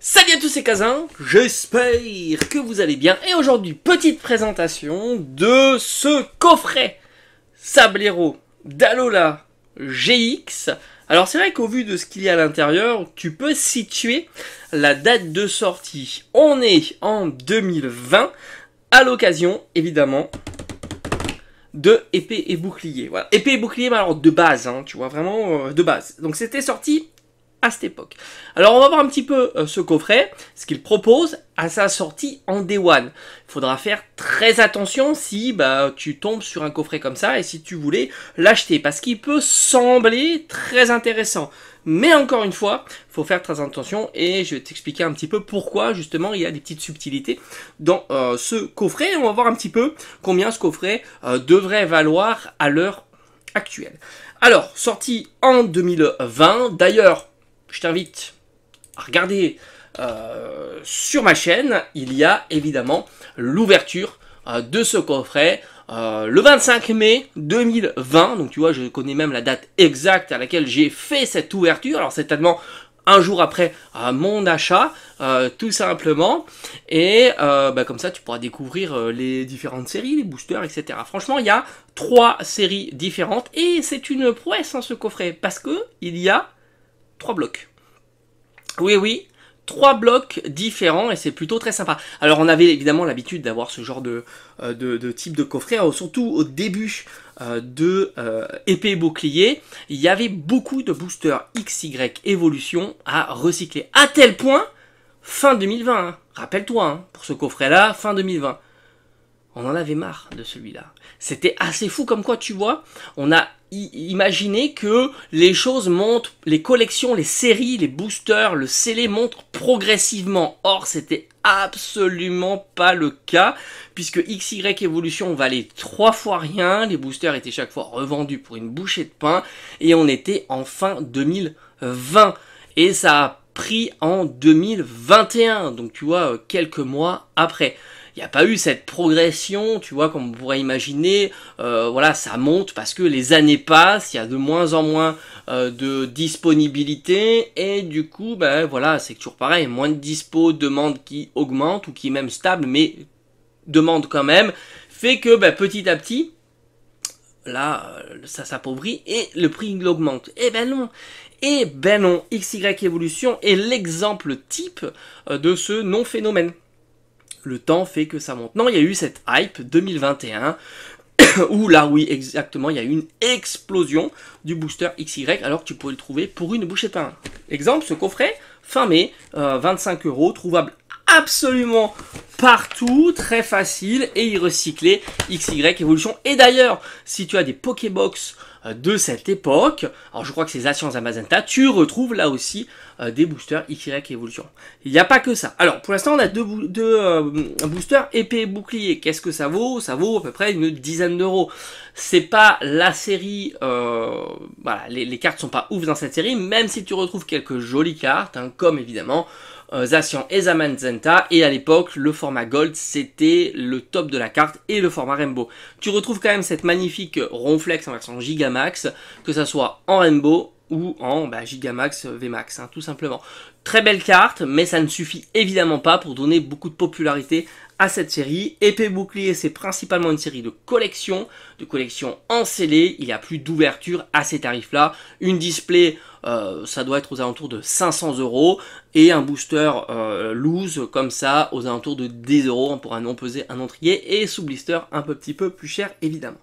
Salut à tous, c'est Kazin, j'espère que vous allez bien. Et aujourd'hui, petite présentation de ce coffret Sablero d'Alola GX. Alors c'est vrai qu'au vu de ce qu'il y a à l'intérieur, tu peux situer la date de sortie. On est en 2020, à l'occasion, évidemment, de épée et bouclier. Voilà, épée et bouclier, mais alors de base, hein, tu vois, vraiment de base. Donc c'était sorti à cette époque. Alors on va voir un petit peu ce coffret, ce qu'il propose à sa sortie en Day One. Il faudra faire très attention si tu tombes sur un coffret comme ça et si tu voulais l'acheter, parce qu'il peut sembler très intéressant. Mais encore une fois, il faut faire très attention et je vais t'expliquer un petit peu pourquoi justement il y a des petites subtilités dans ce coffret. Et on va voir un petit peu combien ce coffret devrait valoir à l'heure actuelle. Alors, sorti en 2020, d'ailleurs, je t'invite à regarder sur ma chaîne, il y a évidemment l'ouverture de ce coffret le 25 mai 2020. Donc tu vois, je connais même la date exacte à laquelle j'ai fait cette ouverture. Alors c'est tellement un jour après mon achat, tout simplement. Et comme ça, tu pourras découvrir les différentes séries, les boosters, etc. Franchement, il y a 3 séries différentes et c'est une prouesse ce coffret parce que il y a 3 blocs. Oui, 3 blocs différents et c'est plutôt très sympa. Alors on avait évidemment l'habitude d'avoir ce genre de type de coffret, surtout au début de épée et bouclier, il y avait beaucoup de boosters XY Evolution à recycler. À tel point, fin 2020, hein, rappelle-toi, hein, pour ce coffret-là, fin 2020. On en avait marre de celui-là. C'était assez fou comme quoi, tu vois, on a imaginé que les choses montent, les collections, les séries, les boosters, le scellé montent progressivement. Or, c'était absolument pas le cas, puisque XY Evolution valait 3 fois rien, les boosters étaient chaque fois revendus pour une bouchée de pain, et on était en fin 2020. Et ça a pris en 2021, donc tu vois, quelques mois après. Il n'y a pas eu cette progression, tu vois, comme on pourrait imaginer. Voilà, ça monte parce que les années passent, il y a de moins en moins de disponibilité. Et du coup, voilà, c'est toujours pareil. Moins de dispo, demande qui augmente ou qui est même stable, mais demande quand même. Fait que petit à petit, là, ça s'appauvrit et le prix il augmente. Eh ben non. Eh ben non, XY Evolution est l'exemple type de ce non-phénomène. Le temps fait que ça monte. Non, il y a eu cette hype 2021 où là, oui, exactement, il y a eu une explosion du booster XY alors que tu pouvais le trouver pour une bouchée de pain. Exemple, ce coffret, fin mai, 25 €, trouvable absolument partout, très facile et y recycler XY Evolution. Et d'ailleurs, si tu as des Pokébox de cette époque, alors je crois que c'est Ascience Amazenta, tu retrouves là aussi des boosters XY Evolution. Il n'y a pas que ça. Alors pour l'instant on a deux boosters épée et bouclier. Qu'est-ce que ça vaut? Ça vaut à peu près une dizaine d'euros. C'est pas la série, voilà, les cartes sont pas ouf dans cette série, même si tu retrouves quelques jolies cartes, hein, comme évidemment Zacian et Zamazenta, et à l'époque le format Gold c'était le top de la carte et le format Rainbow. Tu retrouves quand même cette magnifique Ronflex en version Gigamax, que ça soit en Rainbow ou en Gigamax VMAX, hein, tout simplement. Très belle carte, mais ça ne suffit évidemment pas pour donner beaucoup de popularité à cette série. Épée Bouclier, c'est principalement une série de collection en scellé. Il n'y a plus d'ouverture à ces tarifs-là. Une display, ça doit être aux alentours de 500 €. Et un booster loose, comme ça, aux alentours de 10 € pour un non pesé, un entrier. Et sous blister, un petit peu plus cher, évidemment.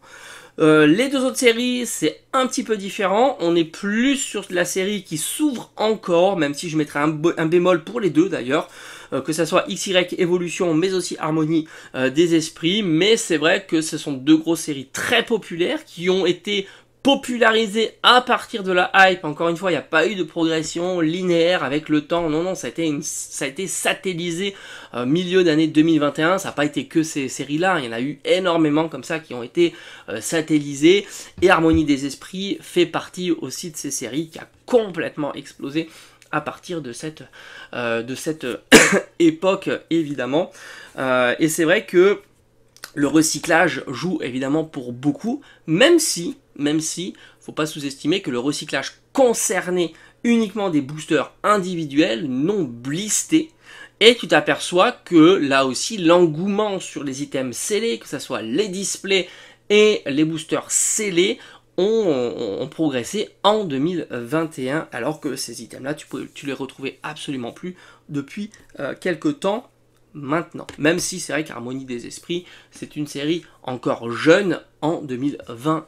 Les deux autres séries, c'est un petit peu différent. On est plus sur la série qui s'ouvre encore, même si je mettrai un bémol pour les deux d'ailleurs. Que ça soit XY Evolution, mais aussi Harmonie des Esprits. Mais c'est vrai que ce sont deux grosses séries très populaires qui ont été popularisé à partir de la hype. Encore une fois, il n'y a pas eu de progression linéaire avec le temps. Non, ça a été satellisé milieu d'année 2021. Ça n'a pas été que ces séries-là. Il y en a eu énormément comme ça qui ont été satellisées. Et Harmonie des Esprits fait partie aussi de ces séries qui a complètement explosé à partir de cette époque, évidemment. Et c'est vrai que le recyclage joue évidemment pour beaucoup, même si, faut pas sous-estimer que le recyclage concerné uniquement des boosters individuels non blistés. Et tu t'aperçois que là aussi l'engouement sur les items scellés, que ce soit les displays et les boosters scellés, ont progressé en 2021, alors que ces items-là, tu les retrouvais absolument plus depuis quelques temps maintenant. Même si c'est vrai qu'Harmonie des Esprits, c'est une série encore jeune en 2020,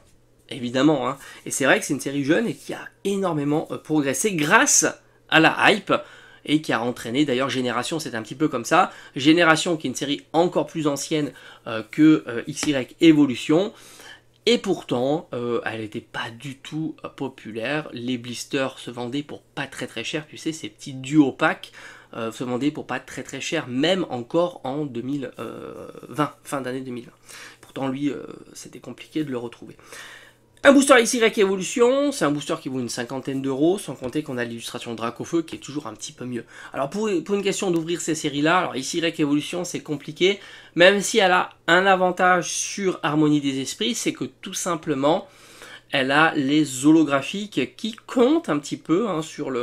évidemment. Hein. Et c'est vrai que c'est une série jeune et qui a énormément progressé grâce à la hype, et qui a entraîné, d'ailleurs Génération, c'est un petit peu comme ça. Génération, qui est une série encore plus ancienne que XY Evolution, et pourtant, elle n'était pas du tout populaire. Les blisters se vendaient pour pas très cher, tu sais, ces petits duo packs se vendaient pour pas très cher, même encore en 2020, fin d'année 2020. Pourtant, lui, c'était compliqué de le retrouver. Un booster XY Evolution, c'est un booster qui vaut une 50aine d'euros, sans compter qu'on a l'illustration Dracofeu qui est toujours un petit peu mieux. Alors pour une question d'ouvrir ces séries-là, alors XY Evolution c'est compliqué, même si elle a un avantage sur Harmonie des Esprits, c'est que tout simplement, elle a les holographiques qui comptent un petit peu hein, sur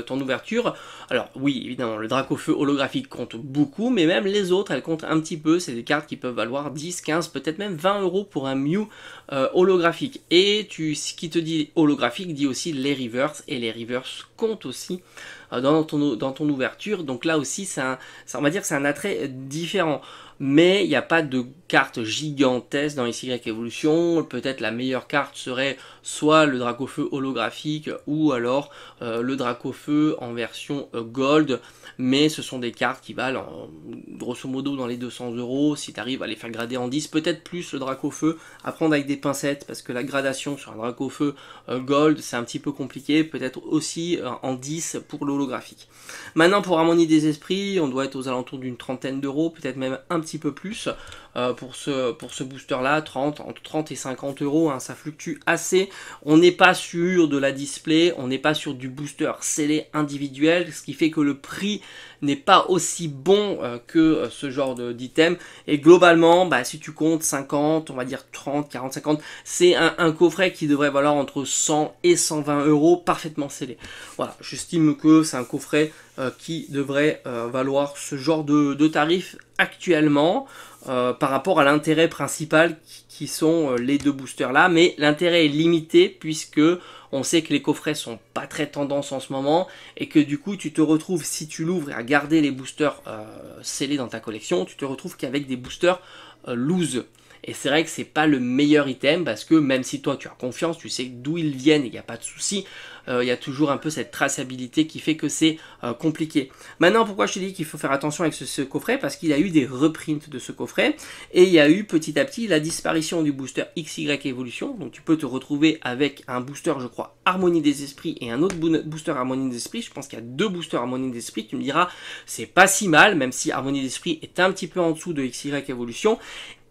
ton ouverture. Alors oui, évidemment, le Dracofeu holographique compte beaucoup, mais même les autres, elles comptent un petit peu. C'est des cartes qui peuvent valoir 10, 15, peut-être même 20 euros pour un Mew holographique. Et ce qui te dit holographique dit aussi les reverse, et les reverse comptent aussi dans ton ouverture. Donc là aussi, on va dire que c'est un attrait différent. Mais il n'y a pas de carte gigantesque dans XY Evolution. Peut-être la meilleure carte serait soit le Dracofeu holographique ou alors le Dracofeu en version Gold. Mais ce sont des cartes qui valent grosso modo dans les 200 euros. Si tu arrives à les faire grader en 10, peut-être plus le Dracofeu. À prendre avec des pincettes parce que la gradation sur un Dracofeu Gold c'est un petit peu compliqué. Peut-être aussi en 10 pour l'holographique. Maintenant pour Harmonie des Esprits, on doit être aux alentours d'une trentaine d'euros, peut-être même un petit peu plus pour ce booster là, entre 30 et 50 euros, hein, ça fluctue assez. On n'est pas sur de la display, on n'est pas sur du booster scellé individuel, ce qui fait que le prix n'est pas aussi bon que ce genre d'item. Et globalement, bah, si tu comptes 50, on va dire 30, 40, 50, c'est un coffret qui devrait valoir entre 100 et 120 euros parfaitement scellé. Voilà, j'estime que c'est un coffret qui devrait valoir ce genre de tarif actuellement par rapport à l'intérêt principal qui sont les deux boosters là, mais l'intérêt est limité puisque on sait que les coffrets sont pas très tendance en ce moment et que du coup tu te retrouves, si tu l'ouvres et à garder les boosters scellés dans ta collection, tu te retrouves qu'avec des boosters loose. Et c'est vrai que c'est pas le meilleur item parce que même si toi tu as confiance, tu sais d'où ils viennent et il n'y a pas de souci, il y a toujours un peu cette traçabilité qui fait que c'est compliqué. Maintenant, pourquoi je te dis qu'il faut faire attention avec ce coffret? Parce qu'il y a eu des reprints de ce coffret et il y a eu petit à petit la disparition du booster XY Evolution. Donc tu peux te retrouver avec un booster, je crois, Harmonie des Esprits et un autre booster Harmonie des Esprits. Je pense qu'il y a deux boosters Harmonie des Esprits. Tu me diras, c'est pas si mal, même si Harmonie des Esprits est un petit peu en dessous de XY Evolution.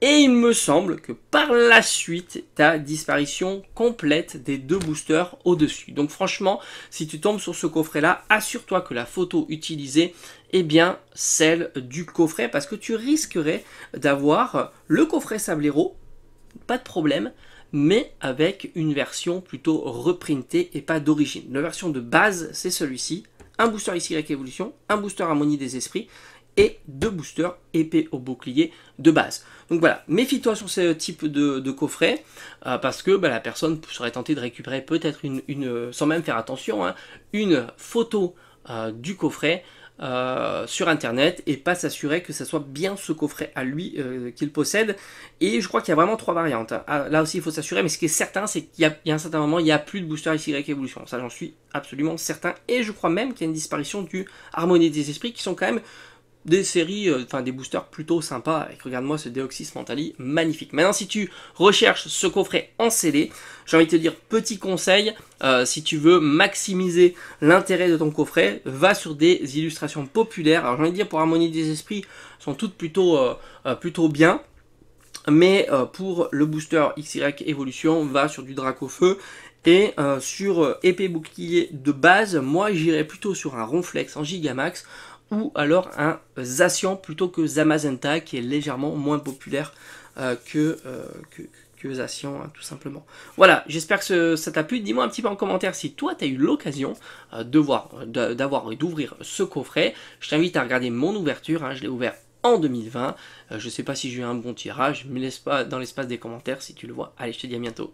Et il me semble que par la suite, tu as disparition complète des deux boosters au-dessus. Donc franchement, si tu tombes sur ce coffret-là, assure-toi que la photo utilisée est bien celle du coffret parce que tu risquerais d'avoir le coffret Sablero, pas de problème, mais avec une version plutôt reprintée et pas d'origine. La version de base, c'est celui-ci, un booster XY Evolution, un booster Harmonie des Esprits, et deux boosters épée au bouclier de base. Donc voilà, méfie-toi sur ce type de coffret parce que la personne serait tentée de récupérer peut-être sans même faire attention, hein, une photo du coffret sur internet et pas s'assurer que ce soit bien ce coffret à lui qu'il possède. Et je crois qu'il y a vraiment trois variantes. Hein. Là aussi il faut s'assurer, mais ce qui est certain c'est qu'il y a un certain moment il n'y a plus de booster XY Evolution. Ça j'en suis absolument certain. Et je crois même qu'il y a une disparition du Harmonie des Esprits qui sont quand même des séries, des boosters plutôt sympas, avec regarde-moi ce Deoxys Mentali, magnifique. Maintenant si tu recherches ce coffret en scellé, j'ai envie de te dire, petit conseil, si tu veux maximiser l'intérêt de ton coffret, va sur des illustrations populaires. Alors j'ai envie de dire pour Harmonie des Esprits, sont toutes plutôt bien. Mais pour le booster XY Evolution, va sur du Dracofeu. Et sur épée bouclier de base, moi j'irais plutôt sur un Ronflex en Gigamax, ou alors un Zacian plutôt que Zamazenta qui est légèrement moins populaire que cueusation, hein, tout simplement. Voilà, j'espère que ça t'a plu. Dis-moi un petit peu en commentaire si toi tu as eu l'occasion d'avoir et d'ouvrir ce coffret. Je t'invite à regarder mon ouverture, hein, je l'ai ouvert en 2020. Je sais pas si j'ai eu un bon tirage, me laisse pas dans l'espace des commentaires si tu le vois. Allez, je te dis à bientôt.